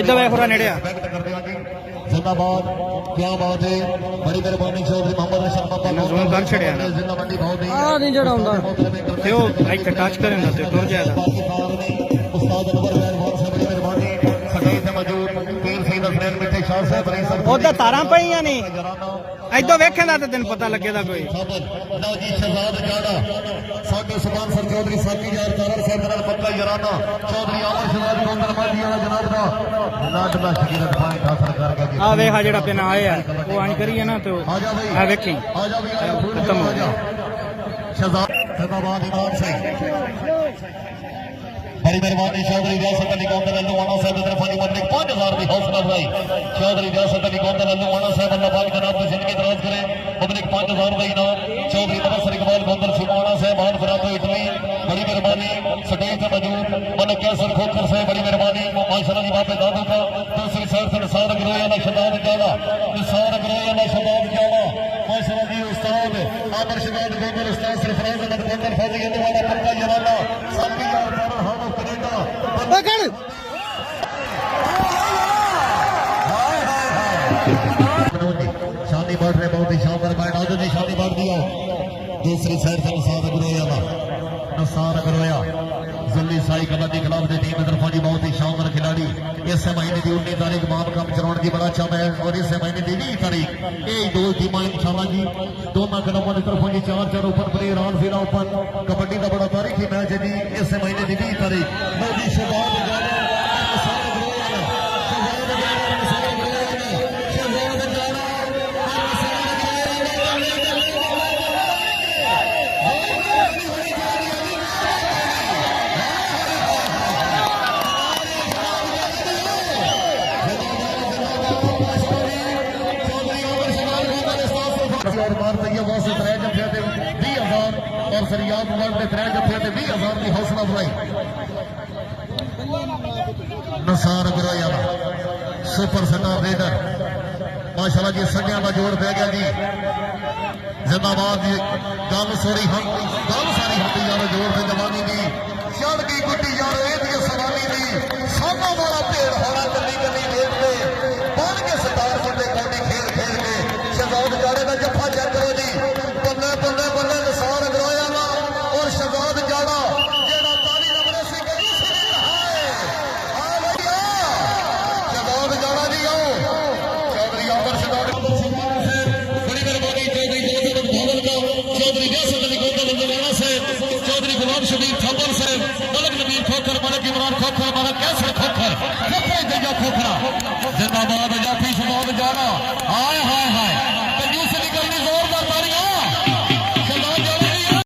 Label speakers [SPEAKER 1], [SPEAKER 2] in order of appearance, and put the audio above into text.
[SPEAKER 1] इधर वे पूरा नेड़े
[SPEAKER 2] जिंदाबाद क्या बात है बड़ी मेहरबानी चौधरी मोहम्मद शर्मा
[SPEAKER 1] गल छड़िया नहीं जड़ा हुंदा ते ओ एक टच करे ना ते टुर जाएगा
[SPEAKER 2] उस्ताद अनवर मेहरबान से बड़ी मेहरबानी सटीक से मौजूद पीर सईद हसनैन मिठे शाह साहब बड़ी सब
[SPEAKER 1] ओदा तारा पईयां नहीं इधर वेखेंदा ते तेन पता लगेगा कोई
[SPEAKER 2] लो जी शहजाद जाड़ा साडे स्पॉन्सर चौधरी साकी यार तारा साहब नाल पक्का याराना चौधरी आमर शहजाद गोंदल माजी वाला जनाब दा नाट दा शकीरत पॉइंट हासिल कर गया
[SPEAKER 1] आ वे हा जेड़ा पेना आया वो आन करिए ना तो आ वेखी
[SPEAKER 2] खत्म हो गया शहजाद जिंदाबाद इमाम सिंह बड़ी मेहरबानी चौधरी रियासत अली गोंदल लुवाना साहब की तरफ मल्लिक 5000 की हौसला अफजाई चौधरी रियासत अली गोंदल लुवाना साहब अल्लाह पाक जनाब की जिंदगी दराज करे मल्लिक 5000 का इनाम चौधरी मुबस्सर इकबाल गोंदल सिवाना साहब मान फरातो इटली बड़ी मेहरबानी स्टेज पर मौजूद मलिक कैसर खोखर साहब बड़ी मेहरबानी माशाल्लाह जी बापे दादू का दूसरी साइड से निसार अग्रोया ना शहजाद जाड़ा माशाल्लाह जी उस्ताद आमर शहजाद गोंदल उस्ताद सरफराज अहमद गोंदल फाजी वाला पक्का जनाना साकी यार तारा हम कनेडा
[SPEAKER 1] पकड़
[SPEAKER 2] शादी बढ़ रहे बहुत ही शानदार बैठ आज जी शादी बढ़ दिया दूसरी साइड से नुसार अग्रोया जल्दी साई कबड्डी क्लब की टीम तरफा जी बहुत ही शानदार खिलाड़ी इस महीने की 19 तारीख माम कम चलाने की बड़ा अच्छा मैच और इस महीने की 20 तारीख ये दो टीमां इंशाल्लाह जी दोनों क्लबों की तरफों जी 4-4 ओपन प्लेयर ऑन फिर ओपन कबड्डी का बड़ा तारीखी मैच है जी इस महीने की 20 तारीख मोदी शहजाद और सरियाद वर्ग के 3 जफे 20,000 की हौसला अफजाई नसार अग्रोया सुपर स्टार रेडर माशाल्लाह जी संज्ञा का जोड़ पै गया जी जिंदाबाद जी गल सारी हम यार जोड़ पे जवानी दी चढ़ गई गुड्डी यार ये सवानी दी सामना वाला भेड़ होना कली कली देख के बन के सतार फटे कौडी खेल खेल के शहजाद जाड़े का जफा चेक करो जी बल्ले बल्ले बल्ले नसार अग्रोया और शहजाद जाड़ा जेड़ा ताली रबड़े से गई शहजाद जाड़ा जी आओ चौधरी आमर शहजाद बड़ी मेहरबानी चौधरी चौधरी रियासत अली गोंदल लुधियाना से चौधरी गुलाम शबीर थप्पड़ से मलिक नबीर खोखर मलिक इमरान खोखर मलिक कैसर खोखर खोखरा जिंदाबाद जाफी शहजाद जाड़ा